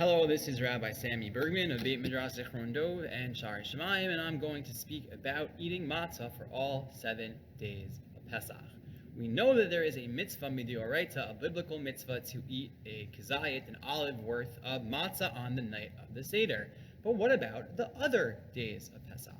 Hello, this is Rabbi Sammy Bergman of Beit Midrash Zichron Dov and Shari Shemayim, and I'm going to speak about eating matzah for all 7 days of Pesach. We know that there is a mitzvah midioraita, a biblical mitzvah, to eat a kazayit, an olive worth of matzah on the night of the Seder. But what about the other days of Pesach?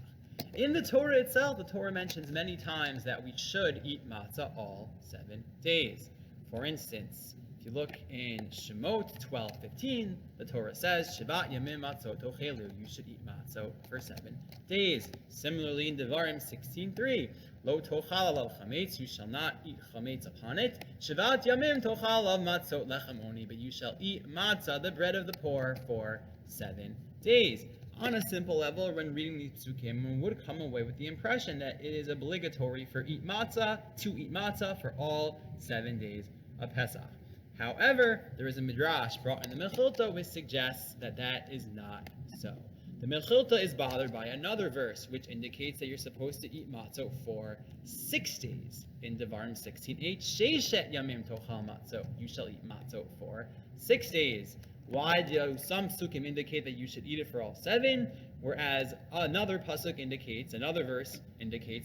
In the Torah itself, the Torah mentions many times that we should eat matzah all 7 days. For instance, if you look in Shemot 12:15, the Torah says, Shabbat yamim matzot tochelu, you should eat matzot for 7 days. Similarly, in Devarim 16:3, Lo tochal alav chametz, you shall not eat chametz upon it. Shabbat yamim tochal alav matzot lechem oni, but you shall eat matzah, the bread of the poor, for 7 days. On a simple level, when reading these psukim, one would come away with the impression that it is obligatory to eat matzah for all 7 days of Pesach. However, there is a midrash brought in the Mechilta which suggests that that is not so. The Mechilta is bothered by another verse which indicates that you're supposed to eat matzah for 6 days. In Devarim 16:8, Sheishet yamim tochal matzah, you shall eat matzah for 6 days. Why do some psukim indicate that you should eat it for all 7, whereas another verse indicates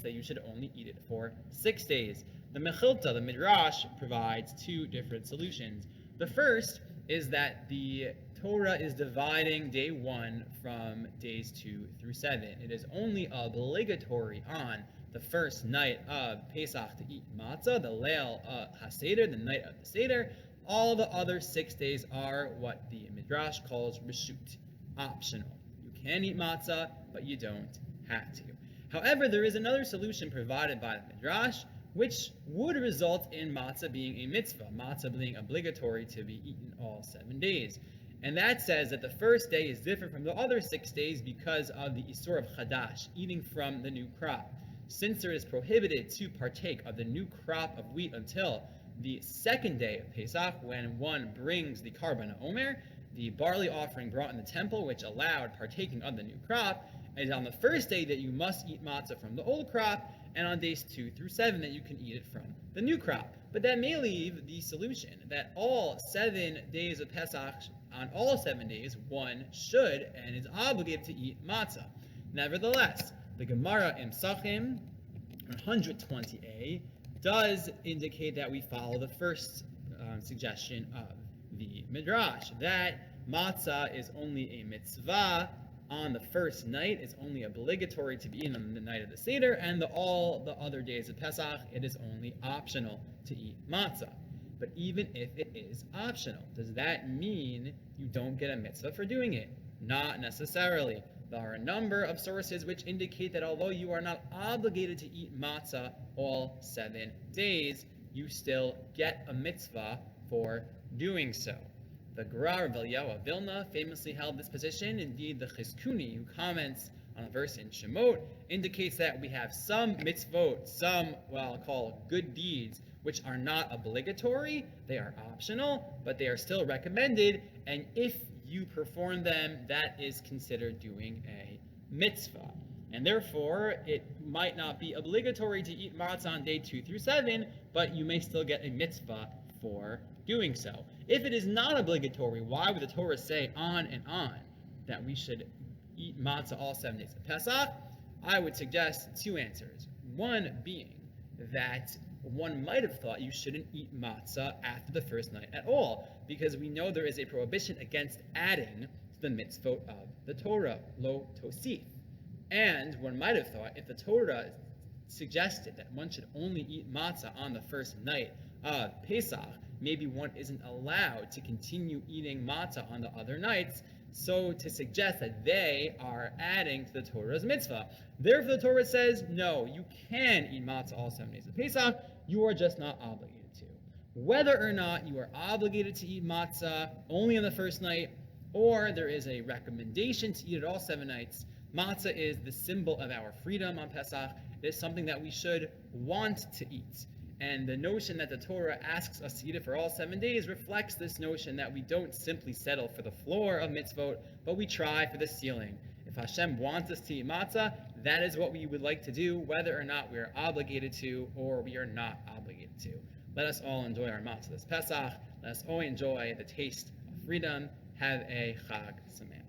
that you should only eat it for 6 days? The Mechilta, the Midrash, provides 2 different solutions. The first is that the Torah is dividing day 1 from days 2 through 7. It is only obligatory on the first night of Pesach to eat matzah, the Leil HaSeder, the night of the Seder. All the other 6 days are what the Midrash calls reshut, optional. You can eat matzah, but you don't have to. However, there is another solution provided by the Midrash, which would result in matzah being a mitzvah, matzah being obligatory to be eaten all 7 days. And that says that the first day is different from the other 6 days because of the isur of chadash, eating from the new crop. Since it is prohibited to partake of the new crop of wheat until the second day of Pesach, when one brings the Karban Omer, the barley offering brought in the temple, which allowed partaking of the new crop, is on the first day that you must eat matzah from the old crop, and on days 2 through 7 that you can eat it from the new crop. But that may leave the solution that all 7 days of Pesach, on all 7 days, one should and is obligated to eat matzah. Nevertheless, the Gemara in Pesachim 120a does indicate that we follow the first suggestion of the Midrash, that matzah is only a mitzvah on the first night, it's only obligatory to be eaten on the night of the Seder, and all the other days of Pesach, it is only optional to eat matzah. But even if it is optional, does that mean you don't get a mitzvah for doing it? Not necessarily. There are a number of sources which indicate that although you are not obligated to eat matzah all 7 days, you still get a mitzvah for doing so. The Gra Rav Eliyahu of Vilna famously held this position. Indeed, the Chizkuni, who comments on a verse in Shemot, indicates that we have some mitzvot, some what I'll call good deeds, which are not obligatory, they are optional, but they are still recommended, and if you perform them, that is considered doing a mitzvah. And therefore, it might not be obligatory to eat matzah on day 2 through 7, but you may still get a mitzvah for doing so. If it is not obligatory, why would the Torah say on and on that we should eat matzah all 7 days of Pesach? I would suggest 2 answers. One being that one might have thought you shouldn't eat matzah after the first night at all, because we know there is a prohibition against adding to the mitzvot of the Torah, lo tosif. And one might have thought if the Torah suggested that one should only eat matzah on the first night of Pesach, maybe one isn't allowed to continue eating matzah on the other nights, so to suggest that they are adding to the Torah's mitzvah. Therefore, the Torah says, no, you can eat matzah all 7 days of Pesach, you are just not obligated to. Whether or not you are obligated to eat matzah only on the first night, or there is a recommendation to eat it all 7 nights, matzah is the symbol of our freedom on Pesach. It is something that we should want to eat. And the notion that the Torah asks us to eat it for all 7 days reflects this notion that we don't simply settle for the floor of mitzvot, but we try for the ceiling. If Hashem wants us to eat matzah, that is what we would like to do, whether or not we are obligated to or we are not obligated to. Let us all enjoy our matzah this Pesach. Let us all enjoy the taste of freedom Have a Chag Sameach.